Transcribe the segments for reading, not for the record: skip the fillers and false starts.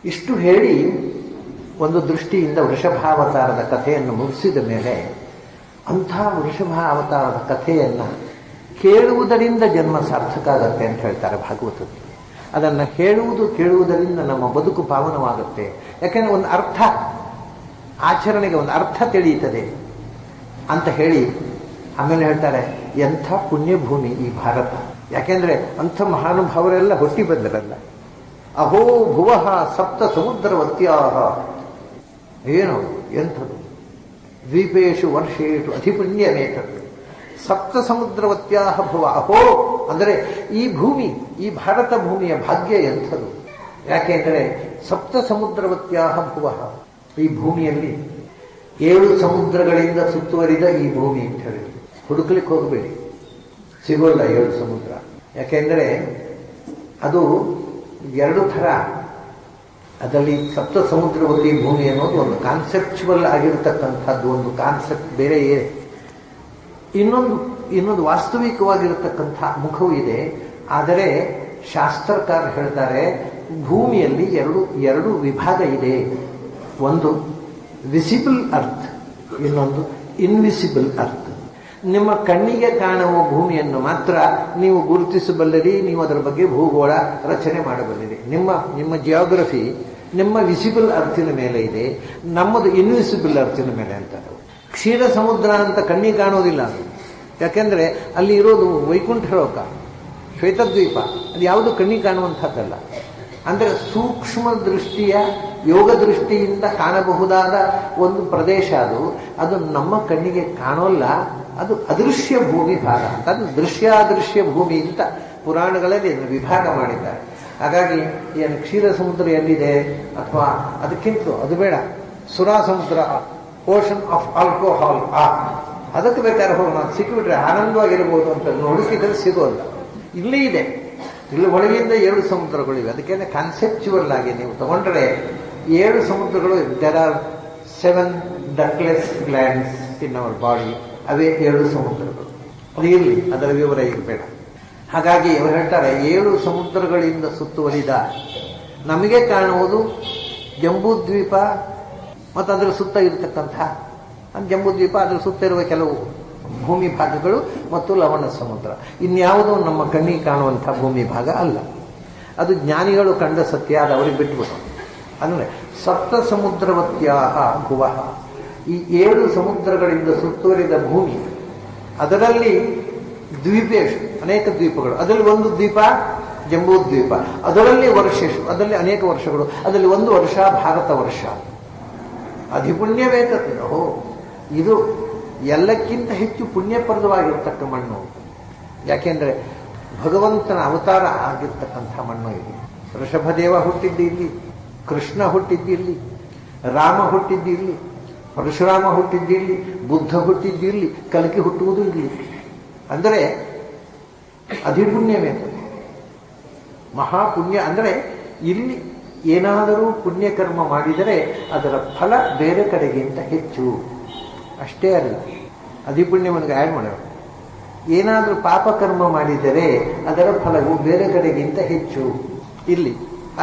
ಇಷ್ಟು ಹೇಳಿ ಒಂದು ದೃಷ್ಟಿಯಿಂದ ವೃಷಭಾವತಾರದ ಕಥೆಯನ್ನು ಮುಗಿಸಿದ ಮೇಲೆ ಅಂಥ ವೃಷಭಾವತಾರದ ಕಥೆಯನ್ನು ಕೇಳುವುದರಿಂದ ಜನ್ಮ ಸಾರ್ಥಕ ಆಗತ್ತೆ ಅಂತ ಹೇಳ್ತಾರೆ ಭಾಗವತದಲ್ಲಿ. ಅದನ್ನು ಕೇಳುವುದರಿಂದ ನಮ್ಮ ಬದುಕು ಪಾವನವಾಗುತ್ತೆ. ಯಾಕೆಂದರೆ ಒಂದು ಅರ್ಥ, ಆಚರಣೆಗೆ ಒಂದು ಅರ್ಥ ತಿಳಿಯುತ್ತದೆ ಅಂತ ಹೇಳಿ ಆಮೇಲೆ ಹೇಳ್ತಾರೆ ಎಂಥ ಪುಣ್ಯಭೂಮಿ ಈ ಭಾರತ. ಯಾಕೆಂದರೆ ಅಂಥ ಮಹಾನುಭಾವರೆಲ್ಲ ಹುಟ್ಟಿ ಬಂದರಲ್ಲ. ಅಹೋ ಭುವಃ ಸಪ್ತ ಸಮುದ್ರವತ್ಯಾಹ, ಏನು ಎಂಥದು, ದ್ವೀಪೇಶು ವರ್ಷೇಶು ಅಧಿಪುಣ್ಯಮೇತದ್ದು, ಸಪ್ತ ಸಮುದ್ರವತ್ಯಾಹ ಭುವ. ಅಹೋ ಅಂದರೆ ಈ ಭೂಮಿ, ಈ ಭಾರತ ಭೂಮಿಯ ಭಾಗ್ಯ ಎಂಥದು. ಯಾಕೆಂದರೆ ಸಪ್ತ ಸಮುದ್ರವತ್ಯಾಹ ಭುವ, ಈ ಭೂಮಿಯಲ್ಲಿ 7 ಸಮುದ್ರಗಳಿಂದ ಸುತ್ತುವರಿದ ಈ ಭೂಮಿ ಅಂತ ಹೇಳಿ ಹುಡುಕ್ಲಿಕ್ಕೆ ಹೋಗಬೇಡಿ, ಸಿಗೋಲ್ಲ 7 ಸಮುದ್ರ. ಯಾಕೆಂದರೆ ಅದು 2 ಥರ. ಅದರಲ್ಲಿ ಸಪ್ತ ಸಮುದ್ರವತಿ ಭೂಮಿ ಅನ್ನೋದು ಒಂದು ಕಾನ್ಸೆಪ್ಚುವಲ್ ಆಗಿರತಕ್ಕಂಥದ್ದು, ಒಂದು ಕಾನ್ಸೆಪ್ಟ್ ಬೇರೆ ಇದೆ. ಇನ್ನೊಂದು ವಾಸ್ತವಿಕವಾಗಿರತಕ್ಕಂಥ ಮುಖವೂ ಇದೆ. ಆದರೆ ಶಾಸ್ತ್ರಕಾರರು ಹೇಳ್ತಾರೆ ಭೂಮಿಯಲ್ಲಿ ಎರಡು ವಿಭಾಗ ಇದೆ. ಒಂದು ವಿಸಿಬಲ್ ಅರ್ತ್, ಇನ್ನೊಂದು ಇನ್ವಿಸಿಬಲ್ ಅರ್ತ್. ನಿಮ್ಮ ಕಣ್ಣಿಗೆ ಕಾಣುವ ಭೂಮಿಯನ್ನು ಮಾತ್ರ ನೀವು ಗುರುತಿಸಬಲ್ಲಿರಿ, ನೀವು ಅದರ ಬಗ್ಗೆ ಭೂಗೋಳ ರಚನೆ ಮಾಡಬಲ್ಲಿರಿ. ನಿಮ್ಮ ಜಿಯೋಗ್ರಫಿ ನಿಮ್ಮ ವಿಸಿಬಲ್ ಅರ್ಥಿನ ಮೇಲೆ ಇದೆ, ನಮ್ಮದು ಇನ್ವಿಸಿಬಲ್ ಅರ್ಥಿನ ಮೇಲೆ ಅಂತ. ಕ್ಷೀರ ಸಮುದ್ರ ಅಂತ ಕಣ್ಣಿಗೆ ಕಾಣೋದಿಲ್ಲ. ಯಾಕೆಂದರೆ ಅಲ್ಲಿ ಇರೋದು ವೈಕುಂಠ ಲೋಕ, ಶ್ವೇತದ್ವೀಪ, ಅದು ಯಾವುದು ಕಣ್ಣಿಗೆ ಕಾಣುವಂಥದ್ದಲ್ಲ. ಅಂದರೆ ಸೂಕ್ಷ್ಮ ದೃಷ್ಟಿಯ ಯೋಗ ದೃಷ್ಟಿಯಿಂದ ಕಾಣಬಹುದಾದ ಒಂದು ಪ್ರದೇಶ ಅದು ನಮ್ಮ ಕಣ್ಣಿಗೆ ಕಾಣೋಲ್ಲ. ಅದು ಅದೃಶ್ಯ ಭೂಮಿ ಭಾಗ ಅಂತ, ಅದು ದೃಶ್ಯಾದೃಶ್ಯ ಭೂಮಿ ಅಂತ ಪುರಾಣಗಳಲ್ಲಿ ಅದನ್ನು ವಿಭಾಗ ಮಾಡಿದ್ದಾರೆ. ಹಾಗಾಗಿ ಏನು ಕ್ಷೀರ ಸಮುದ್ರ ಎಲ್ಲಿದೆ ಅಥವಾ ಅದಕ್ಕಿಂತಲೂ ಅದು ಬೇಡ, ಸುರಾ ಸಮುದ್ರ, ಓಷನ್ ಆಫ್ ಆಲ್ಕೋಹಾಲ್, ಅದಕ್ಕೆ ಬೇಕಾದ್ರೆ ಹೋಗಿ ನಾವು ಸಿಕ್ಕಿಬಿಟ್ರೆ ಆನಂದವಾಗಿರ್ಬೋದು ಅಂತ ಹುಡುಕಿದ್ರೆ ಸಿಗೋಲ್ಲ. ಇಲ್ಲಿ ಇದೆ, ಇಲ್ಲಿ ಒಳಗಿಂದ 7 ಸಮುದ್ರಗಳಿವೆ. ಅದಕ್ಕೆ ಕಾನ್ಸೆಪ್ಚುವಲ್ ಆಗಿ ನೀವು ತಗೊಂಡ್ರೆ 7 ಸಮುದ್ರಗಳು. There are 7 ductless glands in our body. ಅವೇ 7 ಸಮುದ್ರಗಳು. ಅದು ಇರಲಿ, ಅದರ ವಿವರ ಇರಬೇಡ. ಹಾಗಾಗಿ ಅವರು ಹೇಳ್ತಾರೆ 7 ಸಮುದ್ರಗಳಿಂದ ಸುತ್ತುವರಿದ ನಮಗೆ ಕಾಣುವುದು ಜಂಬೂದ್ವೀಪ ಮತ್ತು ಅದರ ಸುತ್ತ ಇರತಕ್ಕಂಥ ಜಂಬೂದ್ವೀಪ, ಅದರ ಸುತ್ತ ಇರುವ ಕೆಲವು ಭೂಮಿ ಭಾಗಗಳು ಮತ್ತು ಲವಣ ಸಮುದ್ರ. ಇನ್ಯಾವುದೋ ನಮ್ಮ ಕಣ್ಣಿಗೆ ಕಾಣುವಂಥ ಭೂಮಿ ಭಾಗ ಅಲ್ಲ. ಅದು ಜ್ಞಾನಿಗಳು ಕಂಡ ಸತ್ಯ, ಅದು ಅವರಿಗೆ ಬಿಟ್ಟುಬಿಟ್ಟು. ಅಂದರೆ ಸಪ್ತ ಸಮುದ್ರವತ್ಯಾಹ ಭುವಃ, ಈ 7 ಸಮುದ್ರಗಳಿಂದ ಸುತ್ತುವರಿದ ಭೂಮಿ, ಅದರಲ್ಲಿ ದ್ವೀಪೇಶು ಅನೇಕ ದ್ವೀಪಗಳು. ಅದರಲ್ಲಿ ಒಂದು ದ್ವೀಪ ಜಂಬೂದ್ವೀಪ, ಅದರಲ್ಲಿ ವರ್ಷೇಶು, ಅದರಲ್ಲಿ ಅನೇಕ ವರ್ಷಗಳು. ಅದರಲ್ಲಿ ಒಂದು ವರ್ಷ ಭಾರತ ವರ್ಷ. ಅಧಿಪುಣ್ಯವೇತೋ, ಇದು ಎಲ್ಲಕ್ಕಿಂತ ಹೆಚ್ಚು ಪುಣ್ಯಪ್ರದವಾಗಿರ್ತಕ್ಕ ಮಣ್ಣು. ಯಾಕೆಂದರೆ ಭಗವಂತನ ಅವತಾರ ಆಗಿರ್ತಕ್ಕಂಥ ಮಣ್ಣು ಇದು. ವೃಷಭದೇವ ಹುಟ್ಟಿದ್ದು ಇಲ್ಲಿ, ಕೃಷ್ಣ ಹುಟ್ಟಿದ್ದು ಇಲ್ಲಿ, ರಾಮ ಹುಟ್ಟಿದ್ದು ಇಲ್ಲಿ, ಪರಶುರಾಮ ಹುಟ್ಟಿದ್ದು ಇಲ್ಲಿ, ಬುದ್ಧ ಹುಟ್ಟಿದ್ದು ಇಲ್ಲಿ, ಕಲ್ಕಿ ಹುಟ್ಟುವುದು ಇಲ್ಲಿ. ಅಂದರೆ ಅಧಿಪುಣ್ಯವೇ, ಮಹಾಪುಣ್ಯ. ಅಂದರೆ ಇಲ್ಲಿ ಏನಾದರೂ ಪುಣ್ಯಕರ್ಮ ಮಾಡಿದರೆ ಅದರ ಫಲ ಬೇರೆ ಕಡೆಗಿಂತ ಹೆಚ್ಚು. ಅಷ್ಟೇ ಅಲ್ಲ, ಅಧಿಪುಣ್ಯವನ್ನು ಆ್ಯಡ್ ಮಾಡೋರು. ಏನಾದರೂ ಪಾಪಕರ್ಮ ಮಾಡಿದರೆ ಅದರ ಫಲವು ಬೇರೆ ಕಡೆಗಿಂತ ಹೆಚ್ಚು ಇಲ್ಲಿ.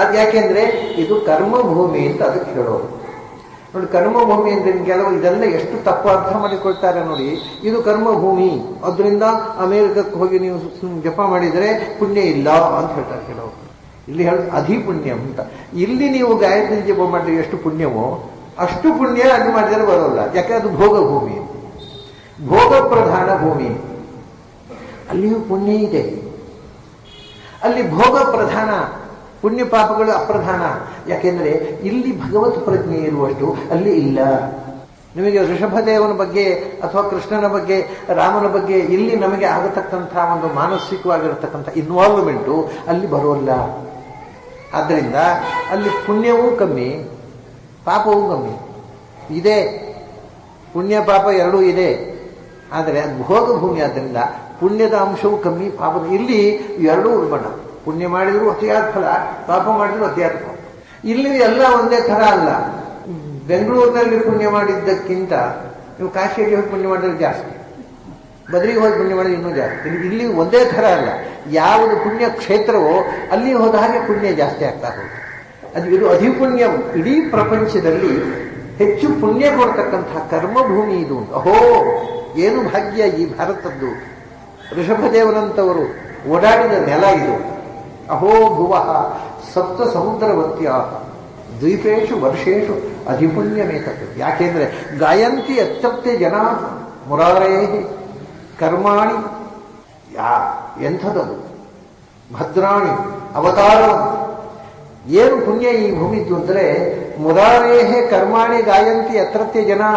ಅದು ಯಾಕೆಂದರೆ ಇದು ಕರ್ಮಭೂಮಿ ಅಂತ ಅದಕ್ಕೆ ಹೇಳೋರು. ನೋಡಿ, ಕರ್ಮಭೂಮಿ ಅಂದರೆ ಕೆಲವು ಇದೆಲ್ಲ ಎಷ್ಟು ತಪ್ಪು ಅರ್ಥ ಮಾಡಿಕೊಳ್ತಾರೆ ನೋಡಿ. ಇದು ಕರ್ಮಭೂಮಿ, ಅದರಿಂದ ಅಮೇರಿಕಕ್ಕೆ ಹೋಗಿ ನೀವು ಜಪ ಮಾಡಿದರೆ ಪುಣ್ಯ ಇಲ್ಲ ಅಂತ ಹೇಳ್ತಾರೆ ಕೆಲವರು. ಇಲ್ಲಿ ಹೇಳೋದು ಅಧಿಪುಣ್ಯ ಅಂತ. ಇಲ್ಲಿ ನೀವು ಗಾಯತ್ರಿ ಜಪ ಮಾಡಿದ್ರೆ ಎಷ್ಟು ಪುಣ್ಯವೋ ಅಷ್ಟು ಪುಣ್ಯ ಅದು ಮಾಡಿದರೆ ಬರೋಲ್ಲ. ಯಾಕೆ ಅದು ಭೋಗ ಭೂಮಿ, ಭೋಗ ಪ್ರಧಾನ ಭೂಮಿ. ಅಲ್ಲಿಯೂ ಪುಣ್ಯ ಇದೆ, ಅಲ್ಲಿ ಭೋಗ ಪ್ರಧಾನ, ಪುಣ್ಯ ಪಾಪಗಳು ಅಪ್ರಧಾನ. ಯಾಕೆಂದರೆ ಇಲ್ಲಿ ಭಗವತ್ ಪ್ರಜ್ಞೆ ಇರುವಷ್ಟು ಅಲ್ಲಿ ಇಲ್ಲ. ನಿಮಗೆ ಋಷಭದೇವನ ಬಗ್ಗೆ ಅಥವಾ ಕೃಷ್ಣನ ಬಗ್ಗೆ, ರಾಮನ ಬಗ್ಗೆ ಇಲ್ಲಿ ನಮಗೆ ಆಗತಕ್ಕಂಥ ಒಂದು ಮಾನಸಿಕವಾಗಿರತಕ್ಕಂಥ ಇನ್ವಾಲ್ವ್ಮೆಂಟು ಅಲ್ಲಿ ಬರೋಲ್ಲ. ಆದ್ದರಿಂದ ಅಲ್ಲಿ ಪುಣ್ಯವೂ ಕಮ್ಮಿ, ಪಾಪವೂ ಕಮ್ಮಿ ಇದೆ. ಪುಣ್ಯ ಪಾಪ ಎರಡೂ ಇದೆ. ಆದರೆ ಅದು ಭೋಗ ಭೂಮಿ, ಆದ್ದರಿಂದ ಪುಣ್ಯದ ಅಂಶವೂ ಕಮ್ಮಿ, ಪಾಪದ ಇಲ್ಲಿ ಎರಡೂ ಉಲ್ಬಣ. ಪುಣ್ಯ ಮಾಡಿದ್ರು ಅತಿಯಾದ ಫಲ, ಪಾಪ ಮಾಡಿದ್ರು ಅತಿಯಾದ ಫಲ. ಇಲ್ಲಿ ಎಲ್ಲ ಒಂದೇ ಥರ ಅಲ್ಲ. ಬೆಂಗಳೂರಿನಲ್ಲಿ ಪುಣ್ಯ ಮಾಡಿದ್ದಕ್ಕಿಂತ ನೀವು ಕಾಶಿಯಲ್ಲಿ ಹೋಗಿ ಪುಣ್ಯ ಮಾಡಿದ್ರೆ ಜಾಸ್ತಿ, ಬದ್ರಿಗೆ ಹೋಗಿ ಪುಣ್ಯ ಮಾಡಿದ್ರೆ ಇನ್ನೂ ಜಾಸ್ತಿ. ಇಲ್ಲಿ ಒಂದೇ ಥರ ಅಲ್ಲ. ಯಾವುದು ಪುಣ್ಯ ಕ್ಷೇತ್ರವೋ ಅಲ್ಲಿ ಹೋದ ಹಾಗೆ ಪುಣ್ಯ ಜಾಸ್ತಿ ಆಗ್ತಾ ಹೋಗುತ್ತೆ. ಇದು ಅಧಿಪುಣ್ಯ. ಇಡೀ ಪ್ರಪಂಚದಲ್ಲಿ ಹೆಚ್ಚು ಪುಣ್ಯ ಕೊಡ್ತಕ್ಕಂಥ ಕರ್ಮಭೂಮಿ ಇದು. ಅಹೋ, ಏನು ಭಾಗ್ಯ ಈ ಭಾರತದ್ದು. ಋಷಭದೇವನಂತವರು ಓಡಾಡಿದ ನೆಲ ಇದು. ಅಹೋ ಭುವ ಸಪ್ತ ಸಮುದ್ರವತ್ಯ ದ್ವೀಪೇಶು ವರ್ಷೇಶು ಅಧಿಪುಣ್ಯಮೇತಕ್ಕೆ. ಯಾಕೆಂದ್ರೆ ಗಾಯಂತಿ ಅತ್ಯಪ್ತೆ ಜನ ಮುರಾರೇ ಕರ್ಮಾಣಿ. ಎಂಥದದು ಭದ್ರಾಣಿ ಅವತಾರ. ಏನು ಪುಣ್ಯ ಈ ಭೂಮಿದ್ದು ಅಂದರೆ ಮುರಾರೇಹೇ ಕರ್ಮಾಣಿ ಗಾಯಂತಿ ಅತ್ರತ್ಯ ಜನಾ.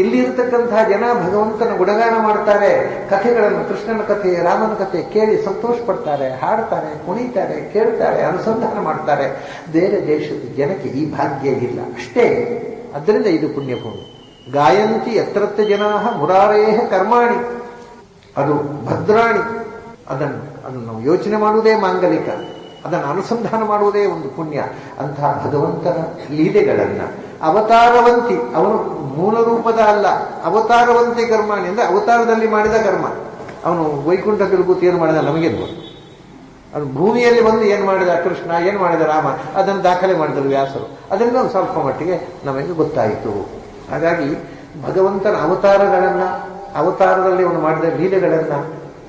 ಇಲ್ಲಿರ್ತಕ್ಕಂತಹ ಜನ ಭಗವಂತನ ಗುಣಗಾನ ಮಾಡ್ತಾರೆ, ಕಥೆಗಳನ್ನು, ಕೃಷ್ಣನ ಕಥೆ, ರಾಮನ ಕಥೆ ಕೇಳಿ ಸಂತೋಷ ಪಡ್ತಾರೆ, ಹಾಡ್ತಾರೆ, ಕುಣಿತಾರೆ, ಕೇಳ್ತಾರೆ, ಅನುಸಂಧಾನ ಮಾಡ್ತಾರೆ. ಬೇರೆ ದೇಶದ ಜನಕ್ಕೆ ಈ ಭಾಗ್ಯ ಇಲ್ಲ ಅಷ್ಟೇ. ಅದರಿಂದ ಇದು ಪುಣ್ಯಭೂಮಿ. ಗಾಯಂತಿ ಅತ್ರತ್ಯ ಜನಾ ಮುರಾರೇಹ ಕರ್ಮಾಣಿ, ಅದು ಭದ್ರಾಣಿ. ಅದನ್ನು ನಾವು ಯೋಚನೆ ಮಾಡುವುದೇ ಮಾಂಗಲಿಕ, ಅದನ್ನು ಅನುಸಂಧಾನ ಮಾಡುವುದೇ ಒಂದು ಪುಣ್ಯ. ಅಂತಹ ಭಗವಂತನ ಲೀಲೆಗಳನ್ನ ಅವತಾರವಂತಿ, ಅವನು ಮೂಲ ರೂಪದ ಅಲ್ಲ, ಅವತಾರವಂತಿ ಕರ್ಮಾಣಿ ಅಂದ್ರೆ ಅವತಾರದಲ್ಲಿ ಮಾಡಿದ ಕರ್ಮ. ಅವನು ವೈಕುಂಠ ತಿರುಗುತ್ತಿ ಏನು ಮಾಡಿದ ನಮಗೇನು ಗೊತ್ತು. ಅವನು ಭೂಮಿಯಲ್ಲಿ ಬಂದು ಏನು ಮಾಡಿದ ಕೃಷ್ಣ, ಏನು ಮಾಡಿದ ರಾಮ, ಅದನ್ನು ದಾಖಲೆ ಮಾಡಿದರು ವ್ಯಾಸರು. ಅದರಿಂದ ಒಂದು ಸ್ವಲ್ಪ ಮಟ್ಟಿಗೆ ನಮಗೆ ಗೊತ್ತಾಯಿತು. ಹಾಗಾಗಿ ಭಗವಂತನ ಅವತಾರಗಳನ್ನ, ಅವತಾರದಲ್ಲಿ ಅವನು ಮಾಡಿದ ಲೀಲೆಗಳನ್ನ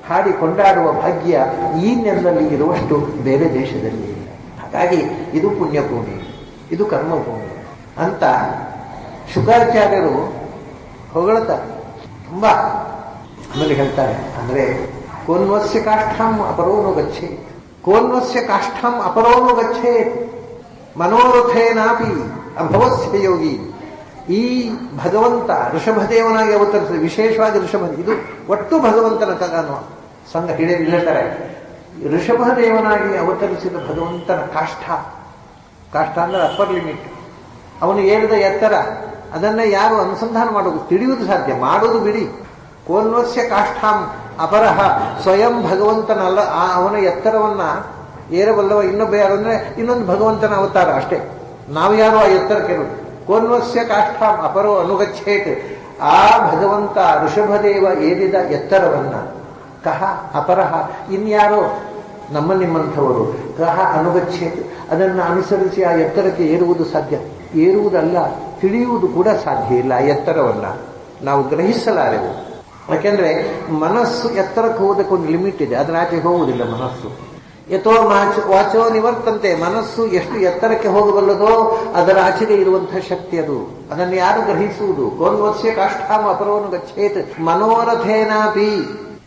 ಹಾಡಿ ಕೊಂಡಾಡುವ ಭಾಗ್ಯ ಈ ನೆಲದಲ್ಲಿ ಇರುವಷ್ಟು ಬೇರೆ ದೇಶದಲ್ಲಿ ಇಲ್ಲ. ಹಾಗಾಗಿ ಇದು ಪುಣ್ಯಭೂಮಿ, ಇದು ಕರ್ಮಭೂಮಿ ಅಂತ ಶುಕಾಚಾರ್ಯರು ಹೊಗಳ್ತಾರೆ ತುಂಬಾ. ಆಮೇಲೆ ಹೇಳ್ತಾರೆ, ಅಂದ್ರೆ ಕೋನ್ವಸ್ಯ ಕಾಷ್ಠಂ ಅಪರೋನು ಗಚ್ಚೇತ್, ಕೋನ್ವಸ್ಯ ಕಾಷ್ಠಂ ಅಪರೋನು ಗಚ್ಚೇತ್ ಮನೋರಥೇನಾಪಿ ಅಭವಸ್ಯ ಯೋಗಿ. ಈ ಭಗವಂತ ಋಷಭದೇವನಾಗಿ ಅವತರಿಸಿದ, ವಿಶೇಷವಾಗಿ ಇದು ಒಟ್ಟು ಭಗವಂತನ ಸಂಘ ಹೇಳ್ತಾರೆ. ಋಷಭದೇವನಾಗಿ ಅವತರಿಸಿದ ಭಗವಂತನ ಕಾಷ್ಠ, ಕಾಷ್ಠ ಅಂದ್ರೆ ಅಪ್ಪರ್ ಲಿಮಿಟ್, ಅವನು ಏರಿದ ಎತ್ತರ, ಅದನ್ನ ಯಾರು ಅನುಸಂಧಾನ ಮಾಡೋದು, ತಿಳಿಯುವುದು ಸಾಧ್ಯ, ಮಾಡೋದು ಬಿಡಿ. ಕೋನ್ವಸ್ಯ ಕಾಷ್ಠಾಂ ಅಪರಹ, ಸ್ವಯಂ ಭಗವಂತನಲ್ಲ, ಅವನ ಎತ್ತರವನ್ನ ಏರಬಲ್ಲವ ಇನ್ನೊಬ್ಬ ಯಾರು ಅಂದ್ರೆ ಇನ್ನೊಂದು ಭಗವಂತನ ಅವತಾರ ಅಷ್ಟೇ. ನಾವು ಯಾರು ಆ ಎತ್ತರಕ್ಕೆ ಕೋನ್ವಸ್ಯ ಕಾಷ್ಠಾಂ ಅಪರೋ ಅನುಗಚ್ಚೇತ್. ಆ ಭಗವಂತ ಋಷಭದೇವ ಏರಿದ ಎತ್ತರವನ್ನ ಕಹ ಅಪರಹ, ಇನ್ಯಾರೋ ನಮ್ಮ ನಿಮ್ಮಂಥವರು ಕಹ ಅನುಗಚ್ಚೇತ್, ಅದನ್ನು ಅನುಸರಿಸಿ ಆ ಎತ್ತರಕ್ಕೆ ಏರುವುದು ಸಾಧ್ಯ. ಏರುವುದಲ್ಲ, ತಿಳಿಯುವುದು ಕೂಡ ಸಾಧ್ಯ ಇಲ್ಲ. ಆ ಎತ್ತರವನ್ನ ನಾವು ಗ್ರಹಿಸಲಾರೆವು. ಯಾಕೆಂದ್ರೆ ಮನಸ್ಸು ಎತ್ತರಕ್ಕೆ ಹೋಗೋದಕ್ಕೊಂದು ಲಿಮಿಟ್ ಇದೆ, ಅದರ ಆಚೆ ಹೋಗುವುದಿಲ್ಲ ಮನಸ್ಸು. ಯಥೋ ವಾಚೋ ನಿವರ್ತಂತೆ, ಮನಸ್ಸು ಎಷ್ಟು ಎತ್ತರಕ್ಕೆ ಹೋಗಬಲ್ಲದೋ ಅದರ ಆಚೆಗೆ ಇರುವಂತಹ ಶಕ್ತಿ ಅದು. ಅದನ್ನು ಯಾರು ಗ್ರಹಿಸುವುದು? ಕೋನ್ವಸ್ಯ ಕಾಷ್ಠಾಂ ಅಪರೋನು ಗಚ್ಚೇತ್ ಮನೋರಥೇನಾಪಿ.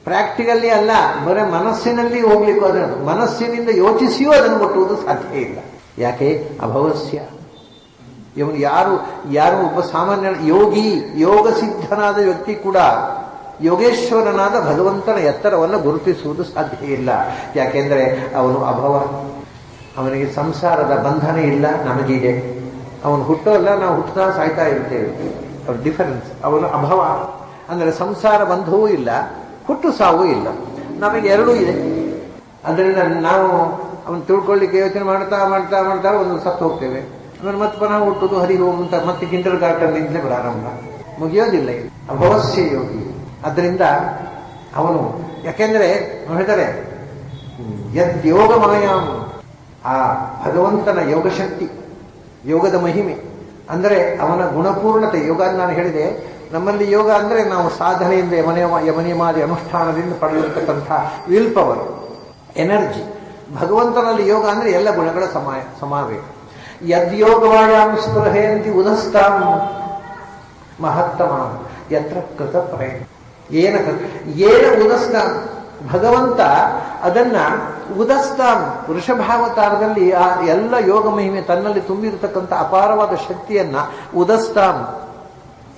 ಪ್ರಾಕ್ಟಿಕಲ್ಲಿ ಅಲ್ಲ, ಬರೀ ಮನಸ್ಸಿನಲ್ಲಿ ಹೋಗ್ಲಿಕ್ಕೂ, ಅದನ್ನು ಮನಸ್ಸಿನಿಂದ ಯೋಚಿಸಿಯೂ ಅದನ್ನು ಮುಟ್ಟುವುದು ಸಾಧ್ಯ ಇಲ್ಲ. ಯಾಕೆ? ಅಭವಸ್ಯ. ಇವನು ಯಾರು ಒಬ್ಬ ಸಾಮಾನ್ಯ ಯೋಗಿ, ಯೋಗ ಸಿದ್ಧನಾದ ವ್ಯಕ್ತಿ ಕೂಡ ಯೋಗೇಶ್ವರನಾದ ಭಗವಂತನ ಎತ್ತರವನ್ನು ಗುರುತಿಸುವುದು ಸಾಧ್ಯ ಇಲ್ಲ. ಯಾಕೆಂದ್ರೆ ಅವನು ಅಭವ, ಅವನಿಗೆ ಸಂಸಾರದ ಬಂಧನ ಇಲ್ಲ, ನಮಗಿದೆ. ಅವನು ಹುಟ್ಟೋಲ್ಲ, ನಾವು ಹುಟ್ಟುತ್ತಾ ಸಾಯ್ತಾ ಇರ್ತೇವೆ. ಅವ್ರ ಡಿಫರೆನ್ಸ್. ಅವನು ಅಭವ ಅಂದ್ರೆ ಸಂಸಾರ ಬಂಧವೂ ಇಲ್ಲ, ಹುಟ್ಟು ಸಾವೂ ಇಲ್ಲ. ನಮಗೆ ಎರಡೂ ಇದೆ. ಅದರಿಂದ ನಾವು ಅವನು ತಿಳ್ಕೊಳ್ಳಿಕ್ಕೆ ಯೋಚನೆ ಮಾಡ್ತಾ ಮಾಡ್ತಾ ಮಾಡ್ತಾ ಒಂದು ಸತ್ತು ಹೋಗ್ತೇವೆ. ಆಮೇಲೆ ಮತ್ತೆ ಪುನಃ ಹುಟ್ಟುದು, ಹರಿಹೋಮ್ ಅಂತ ಮತ್ತೆ ಕಿಂಡರ್ ಗಾರ್ಟನ್ ನಿಂದಲೇ ಪ್ರಾರಂಭ, ಮುಗಿಯೋದಿಲ್ಲ. ಅಭವಸ್ಯ ಯೋಗಿ. ಅದರಿಂದ ಅವನು, ಯಾಕೆಂದ್ರೆ ಹೇಳ್ತಾರೆ ಯದ್ ಯೋಗ ಮಾಯಾಮ್, ಆ ಭಗವಂತನ ಯೋಗಶಕ್ತಿ, ಯೋಗದ ಮಹಿಮೆ ಅಂದರೆ ಅವನ ಗುಣಪೂರ್ಣತೆ. ಯೋಗ ನಾನು ಹೇಳಿದೆ, ನಮ್ಮಲ್ಲಿ ಯೋಗ ಅಂದ್ರೆ ನಾವು ಸಾಧನೆಯಿಂದ ಯಮನಿಯಮಾದಿ ಅನುಷ್ಠಾನದಿಂದ ಪಡೆದಿರತಕ್ಕಂಥ ವಿಲ್ ಪವರ್, ಎನರ್ಜಿ. ಭಗವಂತನಲ್ಲಿ ಯೋಗ ಅಂದ್ರೆ ಎಲ್ಲ ಗುಣಗಳ ಸಮಾವೇಶ. ಯದ್ಯೋಗವಾಯಾಮ್ ಸ್ಪೃಹೆಯಂತಿ ಉದಸ್ತಾಂ ಮಹತ್ತಮ ಯತ್ರ ಕೃತ ಪ್ರಯತ್ನ. ಏನ ಉದಸ್ತಾಂ, ಭಗವಂತ ಅದನ್ನ ಉದಸ್ತಾಂ, ವೃಷಭಾವತಾರದಲ್ಲಿ ಆ ಎಲ್ಲ ಯೋಗ ಮಹಿಮೆ ತನ್ನಲ್ಲಿ ತುಂಬಿರತಕ್ಕಂಥ ಅಪಾರವಾದ ಶಕ್ತಿಯನ್ನ ಉದಸ್ತಾಂ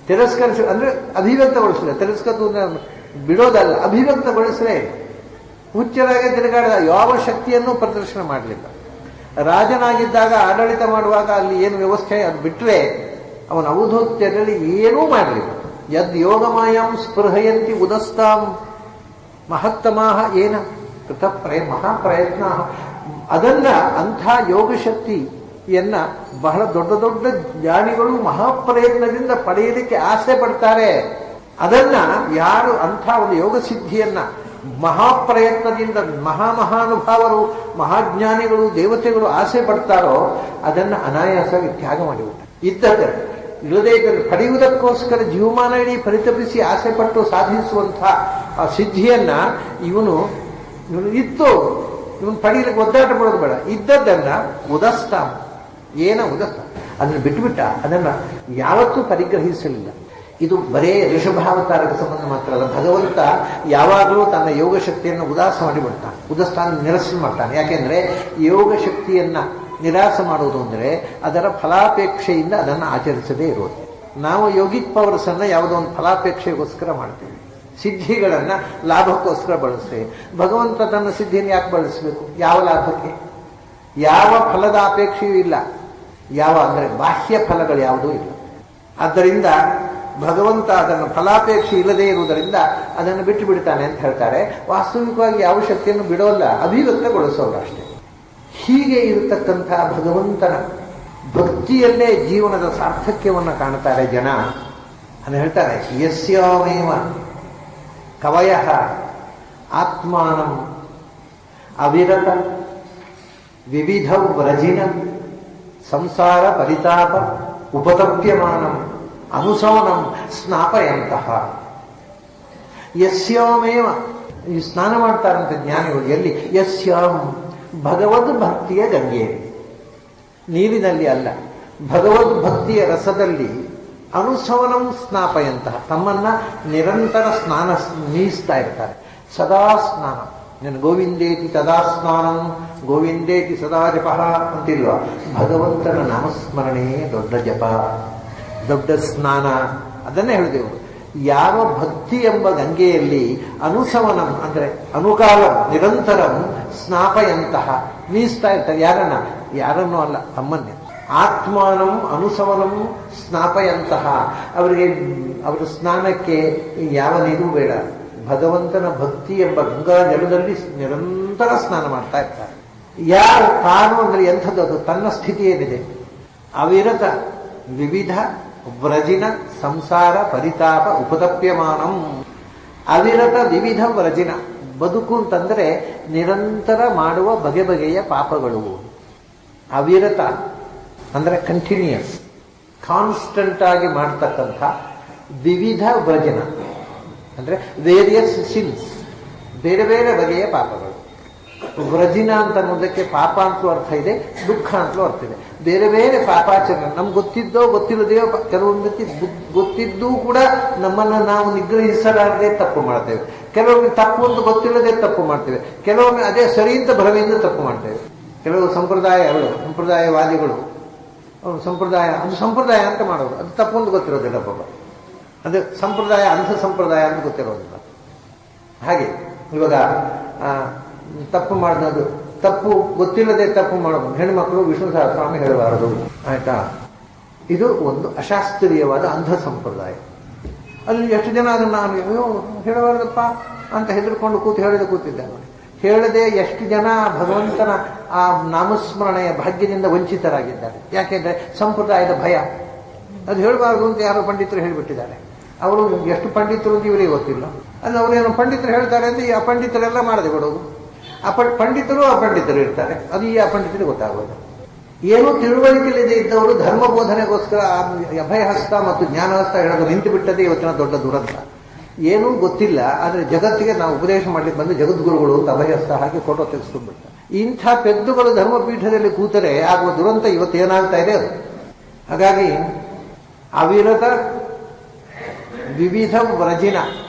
ತಿರಸ್ಕರಿಸ, ಅಂದ್ರೆ ಅಭಿವ್ಯಕ್ತಗೊಳಿಸಿದೆ. ತಿರಸ್ಕೃತ ಬಿಡೋದಲ್ಲ, ಅಭಿವ್ಯಕ್ತಗೊಳಿಸಲೇ. ಹುಚ್ಚರಾಗೆ ತಿರುಗಾಡಿದ, ಯಾವ ಶಕ್ತಿಯನ್ನು ಪ್ರದರ್ಶನ ಮಾಡಲಿಲ್ಲ. ರಾಜನಾಗಿದ್ದಾಗ ಆಡಳಿತ ಮಾಡುವಾಗ ಅಲ್ಲಿ ಏನು ವ್ಯವಸ್ಥೆ ಅದು ಬಿಟ್ಟರೆ ಅವನ ಔಧೋತ್ಯದಲ್ಲಿ ಏನೂ ಮಾಡಲಿಲ್ಲ. ಯದ್ ಯೋಗಮಾಯಾಂ ಸ್ಪೃಹಯಂತಿ ಉದಸ್ತಾಂ ಮಹತ್ತಮಾಹ ಏನ ಕೃತ ಮಹಾಪ್ರಯತ್ನ. ಅದನ್ನ ಅಂಥ ಯೋಗಶಕ್ತಿಯನ್ನ ಬಹಳ ದೊಡ್ಡ ದೊಡ್ಡ ಜ್ಞಾನಿಗಳು ಮಹಾಪ್ರಯತ್ನದಿಂದ ಪಡೆಯಲಿಕ್ಕೆ ಆಸೆ ಪಡ್ತಾರೆ. ಅದನ್ನ ಯಾರು ಅಂಥ ಒಂದು ಯೋಗ ಸಿದ್ಧಿಯನ್ನ ಮಹಾಪ್ರಯತ್ನದಿಂದ ಮಹಾನುಭಾವರು ಮಹಾಜ್ಞಾನಿಗಳು ದೇವತೆಗಳು ಆಸೆ ಪಡ್ತಾರೋ ಅದನ್ನು ಅನಾಯಾಸವಾಗಿ ತ್ಯಾಗ ಮಾಡಿಬಿಟ್ಟ. ಇದ್ದದ್ದೇ ಇಲ್ಲದೇ ಇದನ್ನು ಪಡೆಯುವುದಕ್ಕೋಸ್ಕರ ಜೀವಮಾನ ಇಡೀ ಪರಿತಪಿಸಿ ಆಸೆ ಪಟ್ಟು ಸಾಧಿಸುವಂಥ ಆ ಸಿದ್ಧಿಯನ್ನ ಇವನು ಇತ್ತು, ಇವನು ಪಡೆಯಲಿಕ್ಕೆ ಒದ್ದಾಟ ಪಡೋದು ಬೇಡ. ಇದ್ದದ್ದನ್ನ ಉದಸ್ತ ಅದನ್ನು ಬಿಟ್ಟುಬಿಟ್ಟ, ಅದನ್ನು ಯಾವತ್ತೂ ಪರಿಗ್ರಹಿಸಲಿಲ್ಲ. ಇದು ಬರೇ ಋಷಭಾವತಾರಕ್ಕೆ ಸಂಬಂಧ ಮಾತ್ರ ಅಲ್ಲ. ಭಗವಂತ ಯಾವಾಗಲೂ ತನ್ನ ಯೋಗ ಶಕ್ತಿಯನ್ನು ಉದಾಸ ಮಾಡಿಬಿಡ್ತಾನೆ, ಉದಸ್ಥಾನ ನಿರಸ ಮಾಡ್ತಾನೆ. ಯಾಕೆಂದ್ರೆ ಯೋಗ ಶಕ್ತಿಯನ್ನ ನಿರಾಸ ಮಾಡುವುದು ಅಂದರೆ ಅದರ ಫಲಾಪೇಕ್ಷೆಯಿಂದ ಅದನ್ನು ಆಚರಿಸದೇ ಇರೋದು. ನಾವು ಯೋಗಿಕ್ ಪವರ್ಸ್ ಅನ್ನ ಯಾವುದೋ ಒಂದು ಫಲಾಪೇಕ್ಷೆಗೋಸ್ಕರ ಮಾಡ್ತೇವೆ, ಸಿದ್ಧಿಗಳನ್ನ ಲಾಭಕ್ಕೋಸ್ಕರ ಬಳಸ್ತೇವೆ. ಭಗವಂತ ತನ್ನ ಸಿದ್ಧಿಯನ್ನು ಯಾಕೆ ಬಳಸಬೇಕು? ಯಾವ ಲಾಭಕ್ಕೆ? ಯಾವ ಫಲದ ಅಪೇಕ್ಷೆಯೂ ಇಲ್ಲ. ಅಂದರೆ ಬಾಹ್ಯ ಫಲಗಳು ಯಾವುದೂ ಇಲ್ಲ. ಆದ್ದರಿಂದ ಭಗವಂತ ಅದನ್ನು ಫಲಾಪೇಕ್ಷೆ ಇಲ್ಲದೇ ಇರುವುದರಿಂದ ಅದನ್ನು ಬಿಟ್ಟು ಬಿಡ್ತಾನೆ ಅಂತ ಹೇಳ್ತಾರೆ. ವಾಸ್ತವಿಕವಾಗಿ ಯಾವ ಶಕ್ತಿಯನ್ನು ಬಿಡೋಲ್ಲ, ಅಭಿವ್ಯಕ್ತಗೊಳಿಸೋಲ್ಲ ಅಷ್ಟೇ. ಹೀಗೆ ಇರತಕ್ಕಂಥ ಭಗವಂತನ ಭಕ್ತಿಯಲ್ಲೇ ಜೀವನದ ಸಾರ್ಥಕ್ಯವನ್ನು ಕಾಣ್ತಾರೆ ಜನ. ಅಂತ ಹೇಳ್ತಾರೆ, ಯಸ್ಯಾಮೇವ ಕವಯಃ ಆತ್ಮಾನಂ ಅವಿರತ ವಿವಿಧ ವ್ರಜಿನ ಸಂಸಾರ ಪರಿತಾಪ ಉಪತಪ್ಯಮಾನಂ ಅನುಸವನಂ ಸ್ನಾಪಯಂತಹ. ಯಸ್ಯಾಮೇವ, ಈ ಸ್ನಾನ ಮಾಡ್ತಾರಂತೆ ಜ್ಞಾನಿಗಳು. ಎಲ್ಲಿ? ಯಸ್ಯಾಂ, ಭಗವದ್ ಭಕ್ತಿಯ ಗಂಗೆಯಲ್ಲಿ, ನೀರಿನಲ್ಲಿ ಅಲ್ಲ, ಭಗವದ್ ಭಕ್ತಿಯ ರಸದಲ್ಲಿ ಅನುಸವನಂ ಸ್ನಾಪಯಂತಹ, ತಮ್ಮನ್ನ ನಿರಂತರ ಸ್ನಾನ ನೀಯಿಸ್ತಾ ಇರ್ತಾರೆ. ಸದಾ ಸ್ನಾನ. ನಾನು ಗೋವಿಂದೇತಿ ಸದಾ ಸ್ನಾನಂ ಗೋವಿಂದೇತಿ ಸದಾ ಜಪ ಅಂತಿಲ್ವ? ಭಗವಂತನ ನಾಮಸ್ಮರಣೆ ದೊಡ್ಡ ಜಪ, ದೊಡ್ಡ ಸ್ನಾನ. ಅದನ್ನೇ ಹೇಳಿದೆವು. ಯಾವ ಭಕ್ತಿ ಎಂಬ ಗಂಗೆಯಲ್ಲಿ ಅನುಸವನಂ ಅಂದರೆ ಅನುಕಾಲ ನಿರಂತರಂ ಸ್ನಾಪಯಂತಹ ನೀಸ್ತಾ ಇರ್ತಾರೆ. ಯಾರನ್ನೂ ಅಲ್ಲ, ತಮ್ಮನ್ನೇ. ಆತ್ಮಾನಂ ಅನುಸವನಂ ಸ್ನಾಪಯಂತಹ, ಅವರಿಗೆ ಅವರ ಸ್ನಾನಕ್ಕೆ ಯಾವ ನೀರು ಬೇಡ, ಭಗವಂತನ ಭಕ್ತಿ ಎಂಬ ಗಂಗಾ ಜಲದಲ್ಲಿ ನಿರಂತರ ಸ್ನಾನ ಮಾಡ್ತಾ ಇರ್ತಾರೆ. ಯಾರು ತಾನು ಅಂದರೆ ಎಂಥದ್ದು? ಅದು ತನ್ನ ಸ್ಥಿತಿ ಏನಿದೆ, ಅವಿರತ ವಿವಿಧ ವ್ರಜಿನ ಸಂಸಾರ ಪರಿತಾಪ ಉಪತಪ್ಯಮಾನಂ. ಅವಿರತ ವಿವಿಧ ವ್ರಜಿನ, ಬದುಕು ಅಂತಂದರೆ ನಿರಂತರ ಮಾಡುವ ಬಗೆ ಬಗೆಯ ಪಾಪಗಳು. ಅವಿರತ ಅಂದರೆ ಕಂಟಿನ್ಯೂಯಸ್, ಕಾನ್ಸ್ಟಂಟ್ ಆಗಿ ಮಾಡ್ತಕ್ಕಂಥ. ವಿವಿಧ ವ್ರಜನ ಅಂದರೆ ವೇರಿಯಸ್ ಸಿನ್ಸ್, ಬೇರೆ ಬೇರೆ ಬಗೆಯ ಪಾಪಗಳು. ವ್ರಜಿನ ಅಂತ ಅನ್ನೋದಕ್ಕೆ ಪಾಪ ಅಂತಲೂ ಅರ್ಥ ಇದೆ, ದುಃಖ ಅಂತಲೂ ಅರ್ಥ ಇದೆ. ಬೇರೆ ಬೇರೆ ಪಾಪಾಚರಣೆ, ನಮ್ಗೆ ಗೊತ್ತಿದ್ದೋ ಗೊತ್ತಿಲ್ಲದೆಯೋ, ಕೆಲವೊಂದು ಗೊತ್ತಿದ್ದೂ ಕೂಡ ನಮ್ಮನ್ನು ನಾವು ನಿಗ್ರಹಿಸಲಾರದೆ ತಪ್ಪು ಮಾಡ್ತೇವೆ. ಕೆಲವೊಮ್ಮೆ ತಪ್ಪು ಅಂತ ಗೊತ್ತಿಲ್ಲದೆ ತಪ್ಪು ಮಾಡ್ತೇವೆ. ಕೆಲವೊಮ್ಮೆ ಅದೇ ಸರಿ ಅಂತ ಭ್ರಮೆಯಿಂದ ತಪ್ಪು ಮಾಡ್ತೇವೆ. ಕೆಲವು ಸಂಪ್ರದಾಯವಾದಿಗಳು ಅದು ಸಂಪ್ರದಾಯ ಅಂತ ಮಾಡೋದು, ಅದು ತಪ್ಪು ಅಂತ ಗೊತ್ತಿರೋದಿಲ್ಲ ಪಾಪ. ಅದು ಸಂಪ್ರದಾಯ ಅಂಧ ಸಂಪ್ರದಾಯ ಅಂತ ಗೊತ್ತಿರೋದಿಲ್ಲ. ಹಾಗೆ ಇವಾಗ ತಪ್ಪು ಮಾಡೋದು, ತಪ್ಪು ಗೊತ್ತಿಲ್ಲದೆ ತಪ್ಪು ಮಾಡೋದು. ಹೆಣ್ಮಕ್ಳು ವಿಷ್ಣು ಸಹಸ್ರನಾಮ ಹೇಳಬಾರದು, ಆಯ್ತಾ? ಇದು ಒಂದು ಅಶಾಸ್ತ್ರೀಯವಾದ ಅಂಧ ಸಂಪ್ರದಾಯ. ಅಲ್ಲಿ ಎಷ್ಟು ಜನ ಅದನ್ನು ನಾನು ಹೇಳಬಾರದಪ್ಪ ಅಂತ ಹೆದರ್ಕೊಂಡು ಕೂತಿದ್ದೆ ನೋಡಿ. ಹೇಳದೆ ಎಷ್ಟು ಜನ ಭಗವಂತನ ಆ ನಾಮಸ್ಮರಣೆಯ ಭಾಗ್ಯದಿಂದ ವಂಚಿತರಾಗಿದ್ದಾರೆ. ಯಾಕೆಂದ್ರೆ ಸಂಪ್ರದಾಯದ ಭಯ. ಅದು ಹೇಳಬಾರದು ಅಂತ ಯಾರೋ ಪಂಡಿತರು ಹೇಳಿಬಿಟ್ಟಿದ್ದಾರೆ. ಅವರು ಎಷ್ಟು ಪಂಡಿತರು ಅಂತ ಇವರಿಗೆ ಗೊತ್ತಿಲ್ಲ. ಅದು ಅವರೇನು ಪಂಡಿತರು ಹೇಳ್ತಾರೆ ಅಂತ ಈ ಅಪಂಡಿತರೆಲ್ಲ ಮಾಡದೆ ಬಿಡೋದು. ಪಂಡಿತರು ಅಪಂಡಿತರು ಇರ್ತಾರೆ, ಅದು ಈ ಅಪಂಡಿತರಿಗೆ ಗೊತ್ತಾಗೋದು. ಏನೂ ತಿಳುವಳಿಕೆಯಿಲ್ಲದೆ ಇದ್ದವರು ಧರ್ಮ ಬೋಧನೆಗೋಸ್ಕರ ಅಭಯಹಸ್ತ ಮತ್ತು ಜ್ಞಾನಹಸ್ತ ಹೇಳೋದು ನಿಂತು ಬಿಟ್ಟದೆ ಇವತ್ತಿನ ದೊಡ್ಡ ದುರಂತ. ಏನೂ ಗೊತ್ತಿಲ್ಲ, ಆದರೆ ಜಗತ್ತಿಗೆ ನಾವು ಉಪದೇಶ ಮಾಡ್ಲಿಕ್ಕೆ ಬಂದು ಜಗದ್ಗುರುಗಳು ಅಂತ ಅಭಯಹಸ್ತ ಹಾಕಿ ಫೋಟೋ ತೆಗೆಸ್ಕೊಂಡ್ಬಿಡ್ತಾರೆ. ಇಂಥ ಪೆದ್ದುಗಳು ಧರ್ಮಪೀಠದಲ್ಲಿ ಕೂತರೆ ಆಗುವ ದುರಂತ ಇವತ್ತೇನಾಗ್ತಾ ಇದೆ ಅದು. ಹಾಗಾಗಿ ಅವಿರತ ವಿವಿಧ ವ್ರಜಿನ,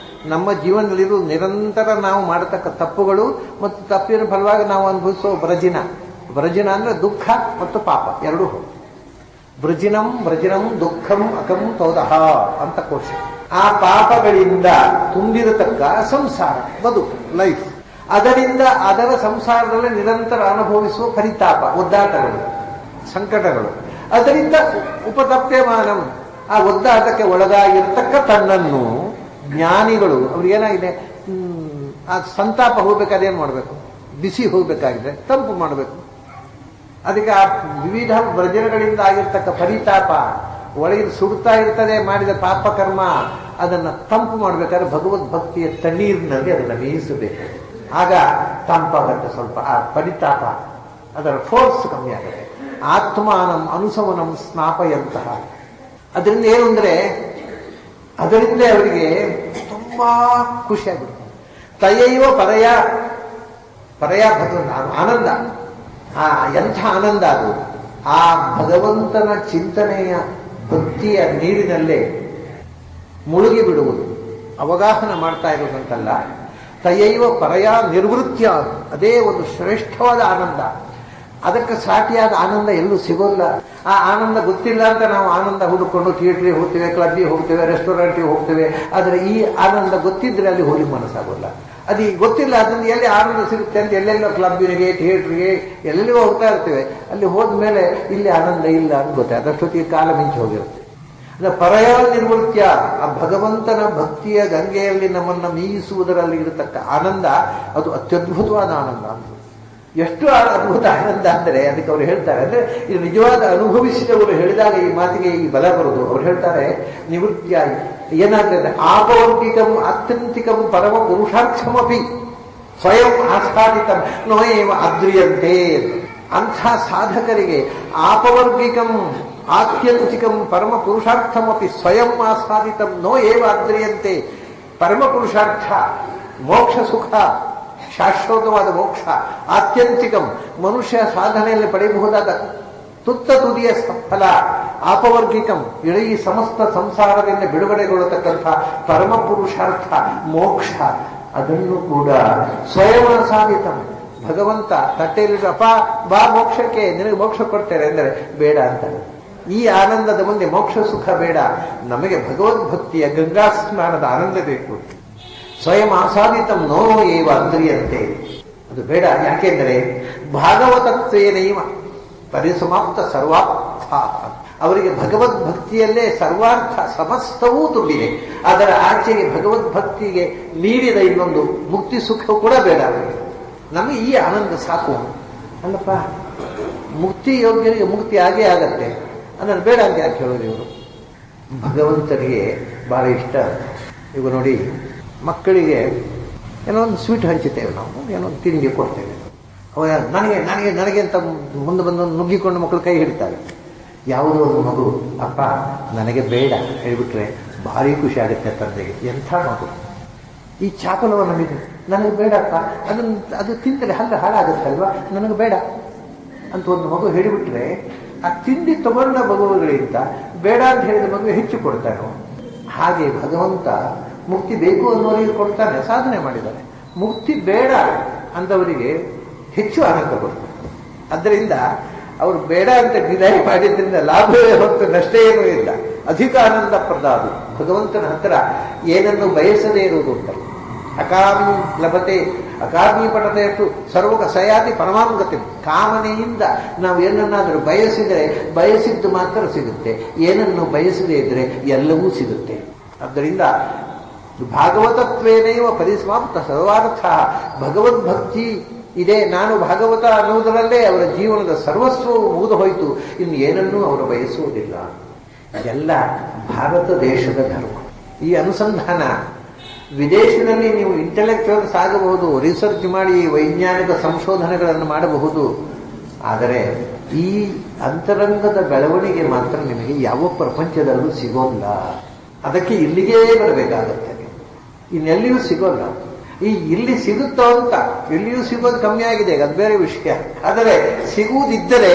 ನಮ್ಮ ಜೀವನದಲ್ಲಿರುವ ನಿರಂತರ ನಾವು ಮಾಡತಕ್ಕ ತಪ್ಪುಗಳು ಮತ್ತು ತಪ್ಪಿನ ಫಲವಾಗಿ ನಾವು ಅನುಭವಿಸುವ ವ್ರಜಿನ ಅಂದ್ರೆ ದುಃಖ ಮತ್ತು ಪಾಪ ಎರಡೂ. ವ್ರಜಿನಂ ದುಃಖಂ ಅಕಂ ತೌದಹ ಅಂತ ಕೋಶ. ಆ ಪಾಪಗಳಿಂದ ತುಂಬಿರತಕ್ಕ ಸಂಸಾರ, ಬದುಕು, ಲೈಫ್, ಅದರ ಸಂಸಾರದಲ್ಲಿ ನಿರಂತರ ಅನುಭವಿಸುವ ಪರಿತಾಪ, ಒದ್ದಾಟಗಳು, ಸಂಕಟಗಳು. ಅದರಿಂದ ಉಪತಪ್ಯಮಾನಂ, ಆ ಒದ್ದಾಟಕ್ಕೆ ಒಳಗಾಗಿರ್ತಕ್ಕ ತನ್ನನ್ನು ಜ್ಞಾನಿಗಳು ಅವ್ರಿಗೇನಾಗಿದೆ, ಆ ಸಂತಾಪ ಹೋಗ್ಬೇಕಾದ್ರೆ ಏನು ಮಾಡಬೇಕು? ಬಿಸಿ ಹೋಗ್ಬೇಕಾಗಿದೆ ತಂಪು ಮಾಡಬೇಕು. ಅದಕ್ಕೆ ಆ ವಿವಿಧ ವ್ರಜನಗಳಿಂದ ಆಗಿರ್ತಕ್ಕ ಪರಿತಾಪ, ಒಳಗೆ ಸುಡ್ತಾ ಇರ್ತದೆ ಮಾಡಿದ ಪಾಪಕರ್ಮ, ಅದನ್ನು ತಂಪು ಮಾಡಬೇಕಾದ್ರೆ ಭಗವದ್ಭಕ್ತಿಯ ತಣ್ಣೀರಿನಲ್ಲಿ ಅದನ್ನು ಬೇಯಿಸಬೇಕು. ಆಗ ತಂಪಾಗತ್ತೆ, ಸ್ವಲ್ಪ ಆ ಪರಿತಾಪ, ಅದರ ಫೋರ್ಸ್ ಕಮ್ಮಿ ಆಗುತ್ತೆ. ಆತ್ಮಾನಂ ಅನುಸವನಂ ಸ್ನಾಪಯಂತಹ. ಅದರಿಂದ ಏನು ಅಂದರೆ ಅದರಿಂದ ಅವರಿಗೆ ತುಂಬಾ ಖುಷಿಯಾಗುತ್ತೆ. ತಯೈವ ಪರಯ ಭಗವಂತ ಆನಂದ. ಎಂಥ ಆನಂದ ಅದು! ಆ ಭಗವಂತನ ಚಿಂತನೆಯ ಭಕ್ತಿಯ ನೀರಿನಲ್ಲೇ ಮುಳುಗಿ ಬಿಡುವುದು, ಅವಗಾಹನ ಮಾಡ್ತಾ ಇರುವುದಂತಲ್ಲ. ತಯೈವ ಪರಯ ನಿರ್ವೃತ್ಯ, ಅದೇ ಒಂದು ಶ್ರೇಷ್ಠವಾದ ಆನಂದ. ಅದಕ್ಕೆ ಸಾಟಿಯಾದ ಆನಂದ ಎಲ್ಲೂ ಸಿಗೋಲ್ಲ. ಆ ಆನಂದ ಗೊತ್ತಿಲ್ಲ ಅಂತ ನಾವು ಆನಂದ ಹುಡುಕೊಂಡು ಥಿಯೇಟ್ರಿಗೆ ಹೋಗ್ತೇವೆ, ಕ್ಲಬ್ಗೆ ಹೋಗ್ತೇವೆ, ರೆಸ್ಟೋರೆಂಟ್ಗೆ ಹೋಗ್ತೇವೆ. ಆದರೆ ಈ ಆನಂದ ಗೊತ್ತಿದ್ರೆ ಅಲ್ಲಿ ಹೋಗಿ ಮನಸ್ಸಾಗೋಲ್ಲ. ಅದು ಗೊತ್ತಿಲ್ಲ, ಅದರಿಂದ ಎಲ್ಲಿ ಆನಂದ ಸಿಗುತ್ತೆ ಅಂತ ಎಲ್ಲೆಲ್ಲೋ ಕ್ಲಬ್ಬಿಗೆ, ಥಿಯೇಟ್ರಿಗೆ ಎಲ್ಲೆಲ್ಲಿಗೋ ಹೋಗ್ತಾ ಇರ್ತೇವೆ. ಅಲ್ಲಿ ಹೋದ್ಮೇಲೆ ಇಲ್ಲಿ ಆನಂದ ಇಲ್ಲ ಅಂತ ಗೊತ್ತೆ, ಅದಷ್ಟೊತ್ತಿಗೆ ಕಾಲ ಮಿಂಚಿ ಹೋಗಿರುತ್ತೆ. ಪರಯ ನಿರ್ವೃತ್ಯ, ಆ ಭಗವಂತನ ಭಕ್ತಿಯ ಗಂಗೆಯಲ್ಲಿ ನಮ್ಮನ್ನು ಮೀಯಿಸುವುದರಲ್ಲಿ ಇರತಕ್ಕ ಆನಂದ ಅದು ಅತ್ಯದ್ಭುತವಾದ ಆನಂದ. ಅಂತ ಎಷ್ಟು ಅದ್ಭುತ ಆನಂದ ಅಂದರೆ ಅದಕ್ಕೆ ಅವರು ಹೇಳ್ತಾರೆ. ಅಂದ್ರೆ ಇದು ನಿಜವಾದ ಅನುಭವಿಸಿದವರು ಹೇಳಿದಾಗ ಈ ಮಾತಿಗೆ ಈ ಬಲ ಬರುವುದು. ಅವ್ರು ಹೇಳ್ತಾರೆ ನಿವೃತ್ತಿಯ ಏನಾಗ್ತದೆ, ಆಪವರ್ಗಿಕಂ ಆತ್ಯಂತಿಕಂ ಪರಮ ಪುರುಷಾರ್ಥಮಪಿ ಸ್ವಯಂ ಆಸ್ಫಾದಿತಂ ನೋಯೇವ ಅದ್ರಿಯಂತೆ. ಅಂಥ ಸಾಧಕರಿಗೆ ಆಪವರ್ಗಿಕಂ ಆತ್ಯಂತಿಕಂ ಪರಮ ಪುರುಷಾರ್ಥಮಪಿ ಸ್ವಯಂ ಆಸ್ಫಾದಿತಂ ನೋ ಏವ ಅದ್ರಿಯಂತೆ. ಪರಮ ಪುರುಷಾರ್ಥ ಮೋಕ್ಷ ಸುಖ, ಶಾಶ್ವತವಾದ ಮೋಕ್ಷ, ಆತ್ಯಂತಿಕಂ ಮನುಷ್ಯ ಸಾಧನೆಯಲ್ಲಿ ಪಡೆಯಬಹುದಾದ ತುತ್ತ ತುದಿಯ ಫಲ, ಆಪವರ್ಗಿಕಂ ಇಡೀ ಸಮಸ್ತ ಸಂಸಾರದಿಂದ ಬಿಡುಗಡೆಗೊಳ್ಳತಕ್ಕಂಥ ಪರಮ ಪುರುಷಾರ್ಥ ಮೋಕ್ಷ, ಅದನ್ನು ಕೂಡ ಸ್ವಯಂ ಸಾಧಿತಂ ಭಗವಂತ ತಟ್ಟೆಯಲ್ಲಿ ಅಪ್ಪ ಬಾ ಮೋಕ್ಷಕ್ಕೆ, ನಿನಗೆ ಮೋಕ್ಷ ಕೊಡ್ತೇನೆ ಅಂದರೆ ಬೇಡ ಅಂತಾರೆ. ಈ ಆನಂದದ ಮುಂದೆ ಮೋಕ್ಷ ಸುಖ ಬೇಡ, ನಮಗೆ ಭಗವದ್ಭಕ್ತಿಯ ಗಂಗಾ ಸ್ನಾನದ ಆನಂದ ಬೇಕು. ಸ್ವಯಂ ಆಸಾದಿತಂ ನೋ ಏವ ಅಂದ್ರಿಯಂತೆ, ಅದು ಬೇಡ. ಯಾಕೆಂದರೆ ಭಾಗವತತ್ವೇನೈವ ಪರಿಸಮಾಪ್ತ ಸರ್ವಾರ್ಥ. ಅವರಿಗೆ ಭಗವದ್ಭಕ್ತಿಯಲ್ಲೇ ಸರ್ವಾರ್ಥ ಸಮಸ್ತವೂ ತುಂಬಿದೆ. ಅದರ ಆಚೆಗೆ ಭಗವದ್ಭಕ್ತಿಗೆ ನೀಡಿದ ಇನ್ನೊಂದು ಮುಕ್ತಿ ಸುಖ ಕೂಡ ಬೇಡ. ನಮಗೆ ಈ ಆನಂದ ಸಾಕು. ಅಲ್ಲಪ್ಪ, ಮುಕ್ತಿ ಯೋಗ್ಯರಿಗೆ ಮುಕ್ತಿ ಆಗೇ ಆಗತ್ತೆ, ಅದನ್ನು ಬೇಡ ಅಂತ ಯಾಕೆ ಹೇಳೋದು ಇವರು? ಭಗವಂತನಿಗೆ ಬಹಳ ಇಷ್ಟ. ಈಗ ನೋಡಿ, ಮಕ್ಕಳಿಗೆ ಏನೋ ಒಂದು ಸ್ವೀಟ್ ಹಂಚುತ್ತೇವೆ ನಾವು, ಏನೋ ಒಂದು ತಿಂಡಿ ಕೊಡ್ತೇವೆ. ಅವ ನನಗೆ ನನಗೆ ನನಗೆ ಅಂತ ಮುಂದೆ ಬಂದು ನುಗ್ಗಿಕೊಂಡು ಮಕ್ಕಳು ಕೈ ಹಿಡಿತಾರೆ. ಯಾವುದೋ ಒಂದು ಮಗು ಅಪ್ಪ ನನಗೆ ಬೇಡ ಹೇಳಿಬಿಟ್ರೆ ಭಾರಿ ಖುಷಿ ಆಗುತ್ತೆ ತಂದೆಗೆ. ಎಂಥ ಮಗು! ಈ ಚಾಕಲವನ್ನು ನನಗೆ ಬೇಡಪ್ಪ, ಅದು ತಿಂದರೆ ಹಾಳಾಗುತ್ತಲ್ವಾ, ನನಗೆ ಬೇಡ ಅಂತ ಒಂದು ಮಗು ಹೇಳಿಬಿಟ್ರೆ ಆ ತಿಂಡಿ ತಗೊಂಡ ಮಗುಗಳಿಂದ ಬೇಡ ಅಂತ ಹೇಳಿದ ಮಗು ಹೆಚ್ಚು ಕೊಡ್ತಾನೆ. ಹಾಗೆ ಭಗವಂತ ಮುಕ್ತಿ ಬೇಕು ಅನ್ನೋರಿಗೆ ಕೊಡ್ತಾನೆ, ಸಾಧನೆ ಮಾಡಿದ್ದಾರೆ. ಮುಕ್ತಿ ಬೇಡ ಅಂದವರಿಗೆ ಹೆಚ್ಚು ಆನಂದ ಕೊಡ್ತಾರೆ. ಆದ್ದರಿಂದ ಅವರು ಬೇಡ ಅಂತ ಡಿನೈ ಮಾಡಿದ್ರಿಂದ ಲಾಭವೇ ಹೊತ್ತು ನಷ್ಟ ಏನೂ ಇಲ್ಲ. ಅಧಿಕ ಆನಂದಪ್ರದ ಅದು. ಭಗವಂತನ ಹತ್ರ ಏನನ್ನು ಬಯಸದೇ ಇರುವುದು ಉಂಟಲ್ಲ. ಅಕಾಮಿ ಲಭತೆ ಅಕಾಮಿ ಪಠತೆ ಸರ್ವಕ ಸಯಾತಿ ಪರಮಾನುಗತಿ. ಕಾಮನೆಯಿಂದ ನಾವು ಏನನ್ನಾದರೂ ಬಯಸಿದರೆ ಬಯಸಿದ್ದು ಮಾತ್ರ ಸಿಗುತ್ತೆ, ಏನನ್ನು ಬಯಸದೇ ಇದ್ರೆ ಎಲ್ಲವೂ ಸಿಗುತ್ತೆ. ಆದ್ದರಿಂದ ಭಾಗವತತ್ವೇನೈವ ಪರಿಸಮಾಪ್ತ ಸರ್ವಾರ್ಥ. ಭಗವದ್ಭಕ್ತಿ ಇದೆ, ನಾನು ಭಾಗವತ ಅನ್ನುವುದರಲ್ಲೇ ಅವರ ಜೀವನದ ಸರ್ವಸ್ವವು ಮುಗಿದು ಹೋಯಿತು, ಇನ್ನು ಏನನ್ನೂ ಅವರು ಬಯಸುವುದಿಲ್ಲ. ಇದೆಲ್ಲ ಭಾರತ ದೇಶದ ಧರ್ಮ. ಈ ಅನುಸಂಧಾನ ವಿದೇಶದಲ್ಲಿ ನೀವು ಇಂಟೆಲೆಕ್ಚುಯಲ್ ಸಾಗಬಹುದು, ರಿಸರ್ಚ್ ಮಾಡಿ ವೈಜ್ಞಾನಿಕ ಸಂಶೋಧನೆಗಳನ್ನು ಮಾಡಬಹುದು. ಆದರೆ ಈ ಅಂತರಂಗದ ಬೆಳವಣಿಗೆ ಮಾತ್ರ ನಿಮಗೆ ಯಾವ ಪ್ರಪಂಚದಲ್ಲೂ ಸಿಗೋಲ್ಲ. ಅದಕ್ಕೆ ಇಲ್ಲಿಗೇ ಬರಬೇಕಾಗತ್ತೆ, ಇನ್ನೆಲ್ಲಿಯೂ ಸಿಗೋಲ್ಲ. ಇಲ್ಲಿ ಸಿಗುತ್ತೋ ಅಂತ ಎಲ್ಲಿಯೂ ಸಿಗೋದು ಕಮ್ಮಿ ಆಗಿದೆ, ಅದು ಬೇರೆ ವಿಷಯ. ಆದರೆ ಸಿಗುವುದಿದ್ದರೆ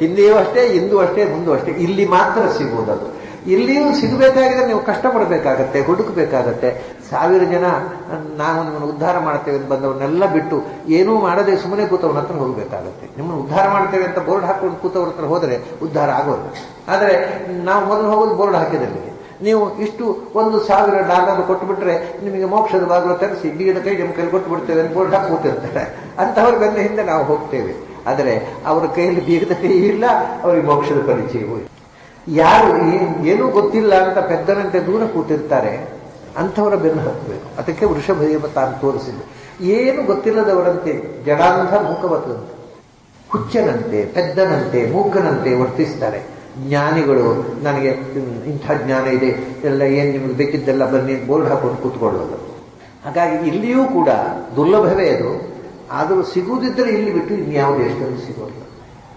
ಹಿಂದೆಯೂ ಅಷ್ಟೇ, ಇಂದು ಅಷ್ಟೇ, ಮುಂದೂ ಅಷ್ಟೇ, ಇಲ್ಲಿ ಮಾತ್ರ ಸಿಗುವುದದು. ಇಲ್ಲಿಯೂ ಸಿಗಬೇಕಾಗಿದೆ, ನೀವು ಕಷ್ಟಪಡಬೇಕಾಗತ್ತೆ, ಹುಡುಕಬೇಕಾಗತ್ತೆ. 1000 ಜನ ನಾವು ನಿಮ್ಮನ್ನು ಉದ್ಧಾರ ಮಾಡ್ತೇವೆ ಅಂತ ಬಂದವನ್ನೆಲ್ಲ ಬಿಟ್ಟು ಏನೂ ಮಾಡದೆ ಸುಮ್ಮನೆ ಕೂತವ್ರ ಹತ್ರ ಹೋಗಬೇಕಾಗತ್ತೆ. ನಿಮ್ಮನ್ನು ಉದ್ಧಾರ ಮಾಡ್ತೇವೆ ಅಂತ ಬೋರ್ಡ್ ಹಾಕೊಂಡು ಕೂತವ್ರ ಹತ್ರ ಹೋದರೆ ಉದ್ಧಾರ ಆಗೋಲ್ಲ. ಆದರೆ ನಾವು ಮೊದಲು ಹೋಗೋದು ಬೋರ್ಡ್ ಹಾಕಿದಲ್ಲಿ ನೀವು ಇಷ್ಟು $1000 ಕೊಟ್ಟುಬಿಟ್ರೆ ನಿಮಗೆ ಮೋಕ್ಷದ ಬಾಗಿಲು ತರಿಸಿ ಬೀಗದ ಕೈ ನಿಮ್ಮ ಕೈಲಿ ಕೊಟ್ಟು ಬಿಡ್ತೇವೆ ಅಂತ ಬೋರ್ಡ್ ಹಾಕಿ ಕೂತಿರ್ತಾರೆ. ಅಂಥವ್ರ ಬೆನ್ನ ಹಿಂದೆ ನಾವು ಹೋಗ್ತೇವೆ. ಆದರೆ ಅವರ ಕೈಯಲ್ಲಿ ಬೀಗದ ಕೈ ಇಲ್ಲ, ಅವರಿಗೆ ಮೋಕ್ಷದ ಪರಿಚಯವೂ ಇಲ್ಲ. ಯಾರು ಏನೂ ಗೊತ್ತಿಲ್ಲ ಅಂತ ಪೆದ್ದನಂತೆ ದೂರ ಕೂತಿರ್ತಾರೆ, ಅಂಥವರ ಬೆನ್ನು ಹತ್ತಬೇಕು. ಅದಕ್ಕೆ ವೃಷಭದೇವ ತಾನು ತೋರಿಸಿದ್ದು ಏನು ಗೊತ್ತಿಲ್ಲದವರಂತೆ ಜಡಾಂಧ ಮೂಕವತಂತೆ, ಹುಚ್ಚನಂತೆ, ಪೆದ್ದನಂತೆ, ಮೂಕನಂತೆ ವರ್ತಿಸ್ತಾರೆ. ಜ್ಞಾನಿಗಳು ನನಗೆ ಇಂಥ ಜ್ಞಾನ ಇದೆ ಎಲ್ಲ ಏನು ನಿಮಗೆ ಬೇಕಿದ್ದೆಲ್ಲ ಬನ್ನಿ ಬೋರ್ಡ್ ಹಾಕೊಂಡು ಕೂತ್ಕೊಳ್ಳೋದು. ಹಾಗಾಗಿ ಇಲ್ಲಿಯೂ ಕೂಡ ದುರ್ಲಭವೇ ಅದು. ಆದರೂ ಸಿಗುವುದಿದ್ದರೆ ಇಲ್ಲಿ ಬಿಟ್ಟು ಇನ್ಯಾವ ದೇಶದಲ್ಲಿ ಸಿಗೋಲ್ಲ.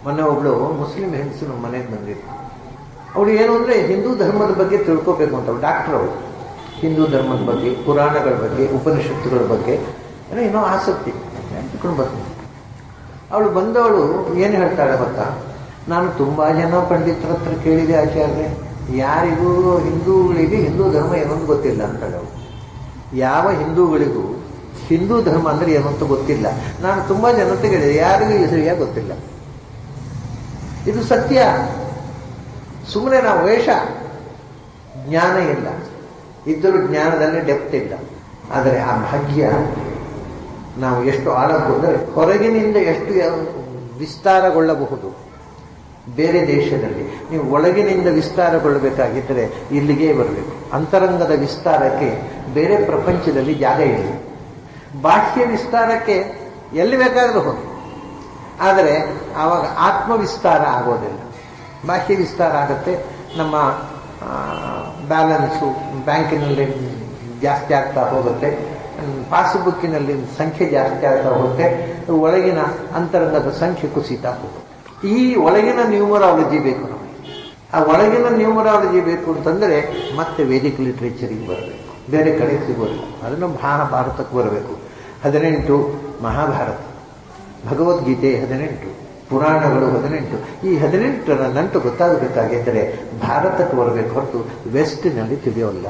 ಮೊನ್ನೆ ಒಬ್ಳು ಮುಸ್ಲಿಂ ಹೆಂಗಸು ನಮ್ಮ ಮನೆಗೆ ಬಂದಿತ್ತು. ಅವಳು ಏನು ಅಂದರೆ ಹಿಂದೂ ಧರ್ಮದ ಬಗ್ಗೆ ತಿಳ್ಕೋಬೇಕು ಅಂತ, ಡಾಕ್ಟರ್ ಅವಳು. ಹಿಂದೂ ಧರ್ಮದ ಬಗ್ಗೆ, ಪುರಾಣಗಳ ಬಗ್ಗೆ, ಉಪನಿಷತ್ತುಗಳ ಬಗ್ಗೆ ಏನೋ ಆಸಕ್ತಿ ತಿಳ್ಕೊಂಡು ಬರ್ತೀನಿ. ಅವಳು ಬಂದವಳು ಏನು ಹೇಳ್ತಾಳೆ ಗೊತ್ತಾ, ನಾನು ತುಂಬ ಜನ ಪಂಡಿತರ ಹತ್ರ ಕೇಳಿದೆ ಆಚಾರ್ಯ, ಯಾರಿಗೂ ಹಿಂದೂಗಳಿಗೆ ಹಿಂದೂ ಧರ್ಮ ಏನೊಂದು ಗೊತ್ತಿಲ್ಲ ಅಂತಾಳೆ ಅವಳು. ಯಾವ ಹಿಂದೂಗಳಿಗೂ ಹಿಂದೂ ಧರ್ಮ ಅಂದರೆ ಏನಂತ ಗೊತ್ತಿಲ್ಲ. ನಾನು ತುಂಬ ಜನ ಕೇಳಿದೆ, ಯಾರಿಗೂ ಈ ಸರಿಯಾಗಿ ಗೊತ್ತಿಲ್ಲ. ಇದು ಸತ್ಯ. ಸುಮ್ಮನೆ ನಾವು ವೇಷ. ಜ್ಞಾನ ಇಲ್ಲ, ಇದ್ದರೂ ಜ್ಞಾನದಲ್ಲಿ ಡೆಪ್ತ್ ಇಲ್ಲ. ಆದರೆ ಆ ಭಾಗ್ಯ ನಾವು ಎಷ್ಟು ಆಳಕ್ಕೆ ಹೋದರೆ ಹೊರಗಿನಿಂದ ಎಷ್ಟು ವಿಸ್ತಾರಗೊಳ್ಳಬಹುದು. ಬೇರೆ ದೇಶದಲ್ಲಿ ನೀವು ಒಳಗಿನಿಂದ ವಿಸ್ತಾರಗೊಳ್ಳಬೇಕಾಗಿದ್ದರೆ ಇಲ್ಲಿಗೆ ಬರಬೇಕು. ಅಂತರಂಗದ ವಿಸ್ತಾರಕ್ಕೆ ಬೇರೆ ಪ್ರಪಂಚದಲ್ಲಿ ಜಾಗ ಇಲ್ಲ. ಬಾಹ್ಯ ವಿಸ್ತಾರಕ್ಕೆ ಎಲ್ಲಿ ಬೇಕಾದರೂ ಹೋಗಿ, ಆದರೆ ಆವಾಗ ಆತ್ಮವಿಸ್ತಾರ ಆಗೋದಿಲ್ಲ. ಬಾಹ್ಯ ವಿಸ್ತಾರ ಆಗುತ್ತೆ. ನಮ್ಮ ಬ್ಯಾಲೆನ್ಸು ಬ್ಯಾಂಕಿನಲ್ಲಿ ಜಾಸ್ತಿ ಆಗ್ತಾ ಹೋಗುತ್ತೆ, ಪಾಸ್ಬುಕ್ಕಿನಲ್ಲಿ ಸಂಖ್ಯೆ ಜಾಸ್ತಿ ಆಗ್ತಾ ಹೋಗುತ್ತೆ, ಒಳಗಿನ ಅಂತರಂಗದ ಸಂಖ್ಯೆ ಕುಸಿತಾ ಹೋಗುತ್ತೆ. ಈ ಒಳಗಿನ ನ್ಯೂಮರಾಲಜಿ ಬೇಕು ನಮಗೆ. ಆ ಒಳಗಿನ ನ್ಯೂಮರಾಲಜಿ ಬೇಕು ಅಂತಂದರೆ ಮತ್ತೆ ವೇದಿಕ್ ಲಿಟ್ರೇಚರಿಗೆ ಬರಬೇಕು, ಬೇರೆ ಕಡೆ ಸಿಗೋದಿಲ್ಲ. ಅದನ್ನು ಮಹಾಭಾರತಕ್ಕೆ ಬರಬೇಕು. 18 ಮಹಾಭಾರತ, ಭಗವದ್ಗೀತೆ 18, ಪುರಾಣಗಳು 18. ಈ 18ರ ನಂಟು ಗೊತ್ತಾಗಬೇಕಾಗಿದ್ದರೆ ಭಾರತಕ್ಕೆ ಬರಬೇಕು ಹೊರತು ವೆಸ್ಟಿನಲ್ಲಿ ತಿಳಿಯೋಲ್ಲ.